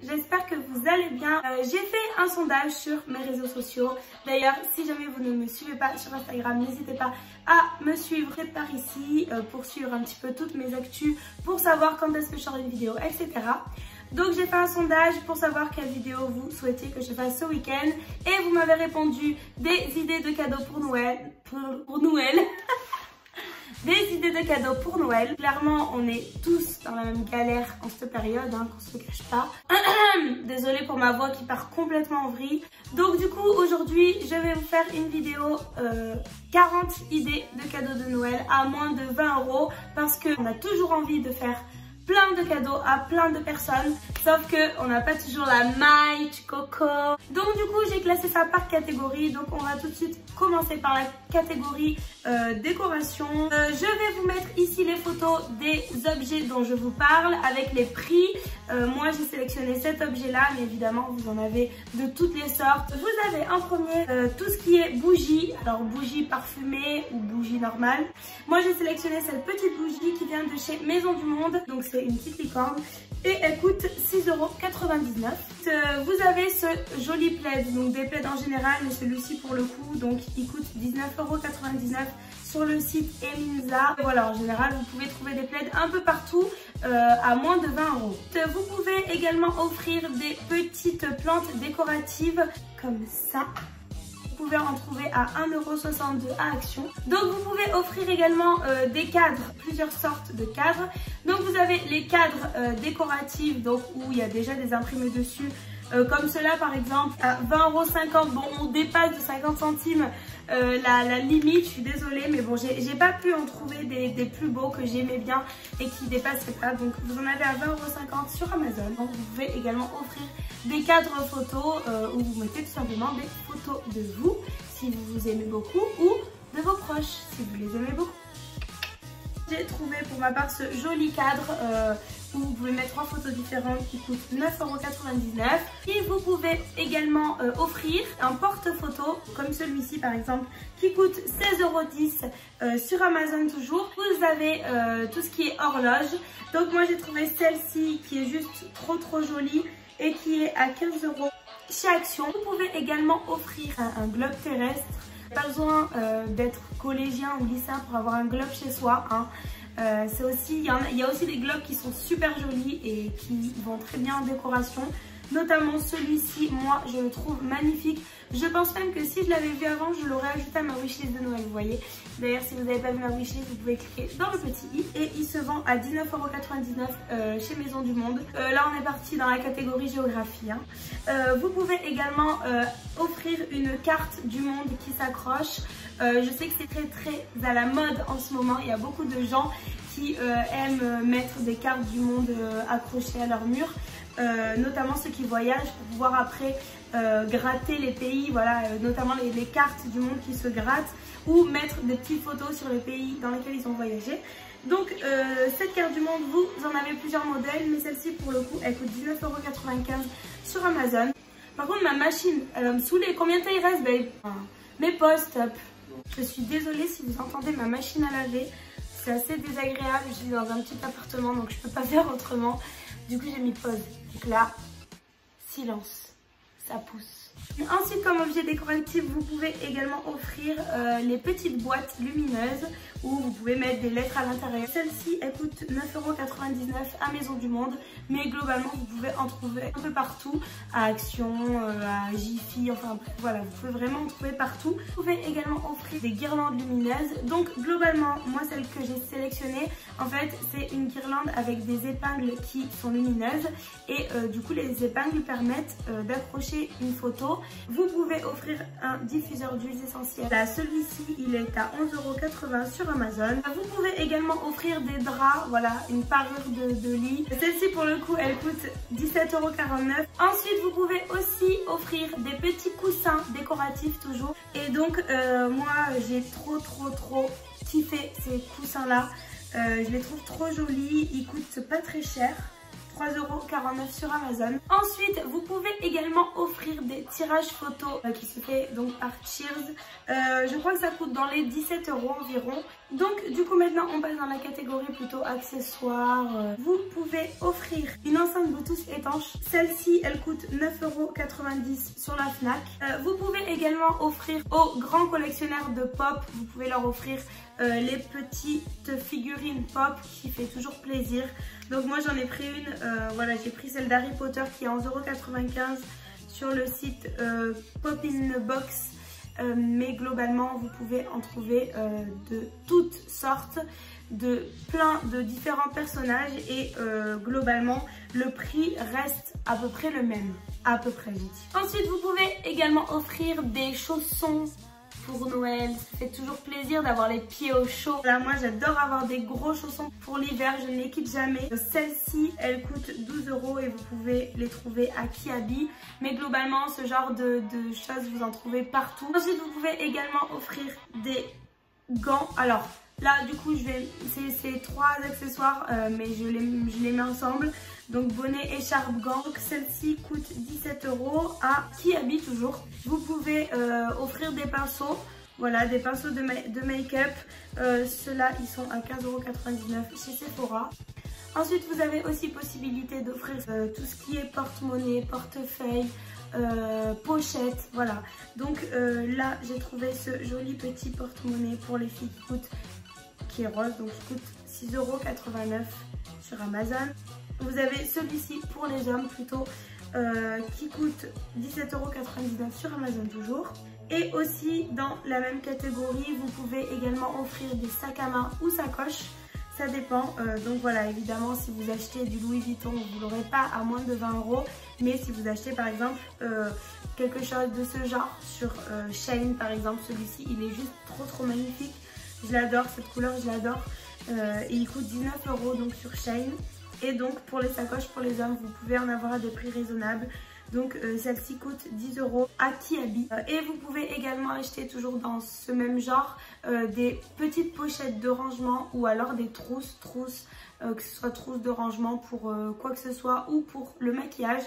j'espère que vous allez bien. J'ai fait un sondage sur mes réseaux sociaux. D'ailleurs, si jamais vous ne me suivez pas sur Instagram, n'hésitez pas à me suivre par ici pour suivre un petit peu toutes mes actus, pour savoir quand est-ce que je sors une vidéo, etc. Donc j'ai fait un sondage pour savoir quelle vidéo vous souhaitez que je fasse ce week-end et vous m'avez répondu des idées de cadeaux pour Noël. Pour Noël. Des idées de cadeaux pour Noël. Clairement, on est tous dans la même galère en cette période, qu'on se le cache pas. Désolée pour ma voix qui part complètement en vrille. Donc du coup, aujourd'hui, je vais vous faire une vidéo 40 idées de cadeaux de Noël à moins de 20 € parce qu'on a toujours envie de faire plein de cadeaux à plein de personnes, sauf que on n'a pas toujours la maille du coco. Donc du coup j'ai classé ça par catégorie. Donc on va tout de suite commencer par la catégorie décoration. Je vais vous mettre ici les photos des objets dont je vous parle avec les prix. Moi j'ai sélectionné cet objet là, mais évidemment vous en avez de toutes les sortes. Vous avez en premier tout ce qui est bougie, alors bougie parfumée ou bougie normale. Moi j'ai sélectionné cette petite bougie qui vient de chez Maison du Monde, donc c'est une petite licorne et elle coûte 6,99 €. Vous avez ce joli plaid, donc des plaids en général, mais celui-ci pour le coup, donc il coûte 19,99 € sur le site Eminza. Voilà, en général vous pouvez trouver des plaids un peu partout à moins de 20 €. Vous pouvez également offrir des petites plantes décoratives comme ça. Vous pouvez en trouver à 1,62 € à Action. Donc vous pouvez offrir également des cadres, plusieurs sortes de cadres. Donc vous avez les cadres décoratifs, donc où il y a déjà des imprimés dessus, comme cela par exemple à 20,50 €. Bon, on dépasse de 50 centimes la limite, je suis désolée, mais bon, j'ai pas pu en trouver des plus beaux que j'aimais bien et qui dépassaient pas. Donc vous en avez à 20,50 € sur Amazon. Donc vous pouvez également offrir des cadres photos où vous mettez tout simplement des photos de vous si vous vous aimez beaucoup ou de vos proches si vous les aimez beaucoup. J'ai trouvé pour ma part ce joli cadre où vous pouvez mettre 3 photos différentes qui coûtent 9,99 €. Et vous pouvez également offrir un porte-photo comme celui-ci par exemple qui coûte 16,10 € sur Amazon toujours. Vous avez tout ce qui est horloge. Donc moi j'ai trouvé celle-ci qui est juste trop jolie et qui est à 15 € chez Action. Vous pouvez également offrir un globe terrestre. Pas besoin d'être collégien ou lycéen pour avoir un globe chez soi. C'est aussi, il y a aussi des globes qui sont super jolis et qui vont très bien en décoration. Notamment celui-ci, moi je le trouve magnifique. Je pense même que si je l'avais vu avant, je l'aurais ajouté à ma wishlist de Noël, vous voyez. D'ailleurs, si vous n'avez pas vu ma wishlist, vous pouvez cliquer dans le petit i. Et il se vend à 19,99 € chez Maison du Monde. Là, on est parti dans la catégorie géographie. Vous pouvez également offrir une carte du monde qui s'accroche. Je sais que c'est très à la mode en ce moment. Il y a beaucoup de gens qui aiment mettre des cartes du monde accrochées à leur mur. Notamment ceux qui voyagent pour pouvoir après gratter les pays, voilà, notamment les cartes du monde qui se grattent ou mettre des petites photos sur les pays dans lesquels ils ont voyagé. Donc cette carte du monde, vous en avez plusieurs modèles, mais celle-ci pour le coup elle coûte 19,95 € sur Amazon. Par contre ma machine elle va me saouler. Combien de temps il reste, babe? Mes pauses, top. Je suis désolée si vous entendez ma machine à laver, c'est assez désagréable, je suis dans un petit appartement donc je peux pas faire autrement. Du coup j'ai mis pause. Donc là, silence, ça pousse. Ensuite, comme objet décoratif, vous pouvez également offrir les petites boîtes lumineuses où vous pouvez mettre des lettres à l'intérieur. Celle-ci, elle coûte 9,99 € à Maison du Monde, mais globalement, vous pouvez en trouver un peu partout, à Action, à Jiffy, enfin voilà, vous pouvez vraiment en trouver partout. Vous pouvez également offrir des guirlandes lumineuses. Donc globalement, moi celle que j'ai sélectionnée, en fait, c'est une guirlande avec des épingles qui sont lumineuses et du coup, les épingles permettent d'accrocher une photo. Vous pouvez offrir un diffuseur d'huiles essentielles. Là, celui-ci, il est à 11,80 € sur Amazon. Vous pouvez également offrir des draps, voilà, une parure de lit. Celle-ci, pour le coup, elle coûte 17,49 €. Ensuite, vous pouvez aussi offrir des petits coussins décoratifs toujours. Et donc, moi, j'ai trop kiffé ces coussins-là. Je les trouve trop jolis. Ils coûtent pas très cher. 3,49 € sur Amazon. Ensuite, vous pouvez également offrir des tirages photos qui se fait donc par Cheers. Je crois que ça coûte dans les 17 € environ. Donc du coup maintenant on passe dans la catégorie plutôt accessoires. Vous pouvez offrir une enceinte Bluetooth étanche. Celle-ci elle coûte 9,90 € sur la Fnac. Vous pouvez également offrir aux grands collectionneurs de pop, vous pouvez leur offrir les petites figurines pop qui fait toujours plaisir. Donc moi j'en ai pris une, voilà, j'ai pris celle d'Harry Potter qui est à 11,95 € sur le site Pop in Box. Mais globalement vous pouvez en trouver de toutes sortes, de plein de différents personnages et globalement le prix reste à peu près le même, à peu près j'ai dit. Ensuite vous pouvez également offrir des chaussons pour Noël, ça fait toujours plaisir d'avoir les pieds au chaud. Là moi j'adore avoir des gros chaussons pour l'hiver, je ne les quitte jamais. Celle-ci elle coûte 12 € et vous pouvez les trouver à Kiabi. Mais globalement ce genre de choses vous en trouvez partout. Ensuite vous pouvez également offrir des gants. Alors là du coup c'est 3 accessoires mais je les mets ensemble. Donc bonnet, écharpe, gants. Donc celle-ci coûte 17 € à Kiabi toujours. Vous pouvez offrir des pinceaux. Voilà, des pinceaux de make-up. Ceux-là ils sont à 15,99 € chez Sephora. Ensuite vous avez aussi possibilité d'offrir tout ce qui est porte-monnaie, portefeuille, pochette, voilà. Donc là j'ai trouvé ce joli petit porte-monnaie pour les filles qui est rose, donc qui coûte 6,89 € sur Amazon. Vous avez celui-ci pour les hommes plutôt qui coûte 17,99 € sur Amazon toujours. Et aussi dans la même catégorie vous pouvez également offrir des sacs à main ou sacoches. Ça dépend, donc voilà, évidemment si vous achetez du Louis Vuitton vous ne l'aurez pas à moins de 20 €. Mais si vous achetez par exemple quelque chose de ce genre sur Shein par exemple, celui-ci il est juste trop magnifique. Je l'adore, cette couleur je l'adore et il coûte 19 € donc sur Shein. Et donc pour les sacoches pour les hommes vous pouvez en avoir à des prix raisonnables. Donc celle-ci coûte 10 € à Kiabi. Et vous pouvez également acheter toujours dans ce même genre des petites pochettes de rangement ou alors des trousses, que ce soit trousses de rangement pour quoi que ce soit ou pour le maquillage.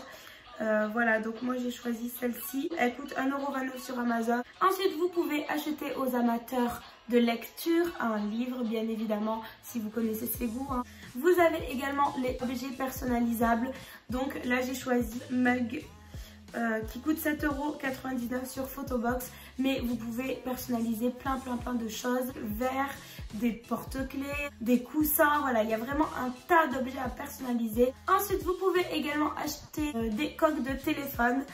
Voilà, donc moi j'ai choisi celle-ci. Elle coûte 1,29 € sur Amazon. Ensuite vous pouvez acheter aux amateurs de lecture un livre bien évidemment si vous connaissez ses goûts. Vous avez également les objets personnalisables. Donc là j'ai choisi mug qui coûte 7,99 € sur Photobox. Mais vous pouvez personnaliser plein de choses. Verres, des porte-clés, des coussins. Voilà, il y a vraiment un tas d'objets à personnaliser. Ensuite vous pouvez également acheter des coques de téléphone.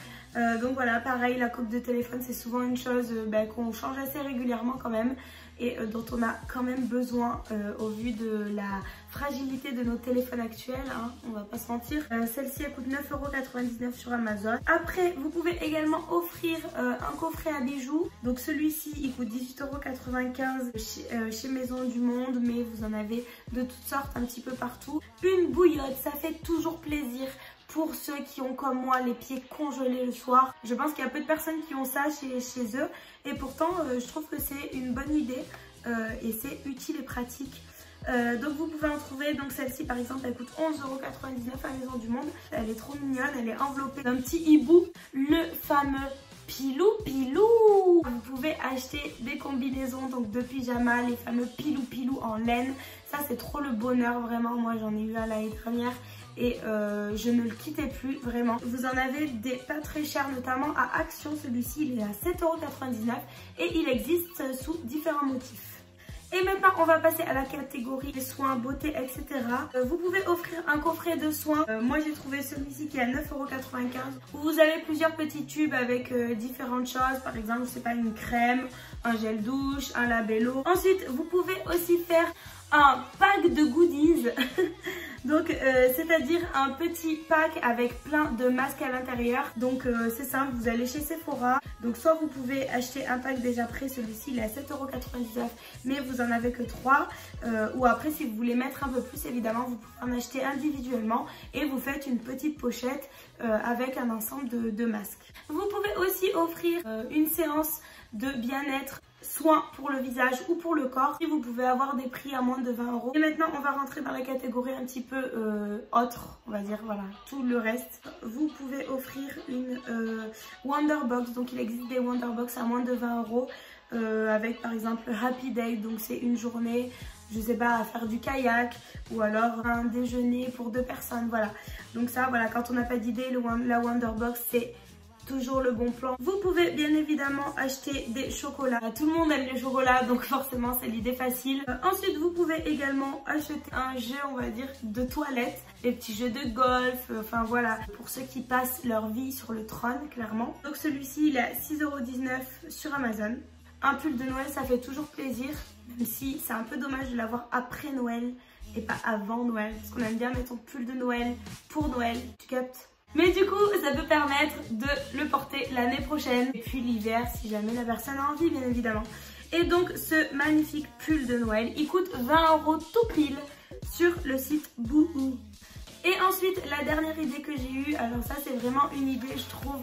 Donc voilà, pareil, la coque de téléphone c'est souvent une chose qu'on change assez régulièrement quand même et dont on a quand même besoin au vu de la fragilité de nos téléphones actuels, hein, on va pas se mentir. Celle-ci elle coûte 9,99 € sur Amazon. Après vous pouvez également offrir un coffret à bijoux. Donc celui-ci il coûte 18,95 € chez Maison du Monde, mais vous en avez de toutes sortes un petit peu partout. Une bouillotte, ça fait toujours plaisir. Pour ceux qui ont comme moi les pieds congelés le soir, je pense qu'il y a peu de personnes qui ont ça chez eux. Et pourtant, je trouve que c'est une bonne idée et c'est utile et pratique. Donc vous pouvez en trouver, donc celle-ci par exemple elle coûte 11,99 € à Maison du Monde. Elle est trop mignonne, elle est enveloppée d'un petit hibou, le fameux Pilou Pilou. Vous pouvez acheter des combinaisons donc de pyjama, les fameux Pilou Pilou en laine. Ça c'est trop le bonheur vraiment, moi j'en ai eu un l'année dernière. Et je ne le quittais plus vraiment. Vous en avez des pas très chers, notamment à Action. Celui-ci il est à 7,99 € et il existe sous différents motifs. Et maintenant on va passer à la catégorie des soins, beauté, etc. Vous pouvez offrir un coffret de soins. Moi j'ai trouvé celui-ci qui est à 9,95 €. Vous avez plusieurs petits tubes avec différentes choses. Par exemple, je sais pas, une crème, un gel douche, un labello. Ensuite vous pouvez aussi faire un pack de goodies. Donc c'est-à-dire un petit pack avec plein de masques à l'intérieur. Donc c'est simple, vous allez chez Sephora. Donc soit vous pouvez acheter un pack déjà prêt, celui-ci il est à 7,99 € mais vous en avez que 3. Ou après si vous voulez mettre un peu plus, évidemment vous pouvez en acheter individuellement et vous faites une petite pochette avec un ensemble de masques. Vous pouvez aussi offrir une séance de bien-être, soins pour le visage ou pour le corps. Et vous pouvez avoir des prix à moins de 20 €. Et maintenant, on va rentrer dans la catégorie un petit peu autre, on va dire, voilà, tout le reste. Vous pouvez offrir une Wonderbox. Donc, il existe des Wonderbox à moins de 20 € avec par exemple Happy Day. Donc, c'est une journée, je sais pas, à faire du kayak ou alors un déjeuner pour 2 personnes, voilà. Donc ça, voilà, quand on n'a pas d'idée, la Wonderbox, c'est toujours le bon plan. Vous pouvez bien évidemment acheter des chocolats. Tout le monde aime les chocolats, donc forcément c'est l'idée facile. Ensuite, vous pouvez également acheter un jeu, on va dire, de toilette. Les petits jeux de golf, enfin voilà, pour ceux qui passent leur vie sur le trône, clairement. Donc celui-ci, il est à 6,19 € sur Amazon. Un pull de Noël, ça fait toujours plaisir, même si c'est un peu dommage de l'avoir après Noël et pas avant Noël, parce qu'on aime bien mettre son pull de Noël pour Noël, tu captes? Mais du coup, ça peut permettre de le porter l'année prochaine. Et puis l'hiver, si jamais la personne a envie, bien évidemment. Et donc, ce magnifique pull de Noël, il coûte 20 € tout pile sur le site Boohoo. Et ensuite, la dernière idée que j'ai eue, alors ça, c'est vraiment une idée, je trouve,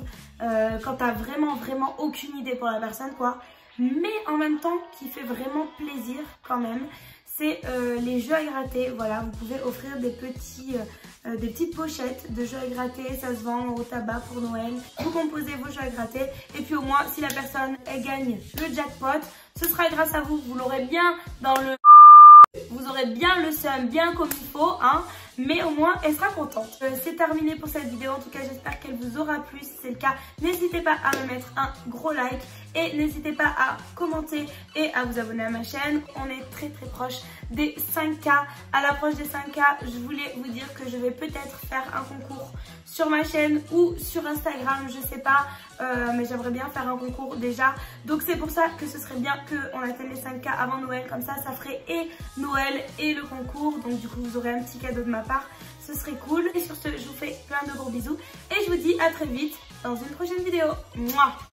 quand t'as vraiment aucune idée pour la personne, quoi. Mais en même temps, qui fait vraiment plaisir quand même. C'est les jeux à gratter. Voilà, vous pouvez offrir des petites pochettes de jeux à gratter. Ça se vend au tabac pour Noël. Vous composez vos jeux à gratter. Et puis au moins, si la personne elle gagne le jackpot, ce sera grâce à vous. Vous l'aurez bien dans le... Vous aurez bien le seum, bien comme il faut, hein. Mais au moins, elle sera contente. C'est terminé pour cette vidéo. En tout cas, j'espère qu'elle vous aura plu. Si c'est le cas, n'hésitez pas à me mettre un gros like. Et n'hésitez pas à commenter et à vous abonner à ma chaîne. On est très proche des 5K. À l'approche des 5K, je voulais vous dire que je vais peut-être faire un concours sur ma chaîne ou sur Instagram, je sais pas. Mais j'aimerais bien faire un concours déjà. Donc c'est pour ça que ce serait bien qu'on atteigne les 5K avant Noël. Comme ça ferait et Noël et le concours. Donc du coup, vous aurez un petit cadeau de ma part. Ce serait cool. Et sur ce, je vous fais plein de gros bisous. Et je vous dis à très vite dans une prochaine vidéo. Mouah.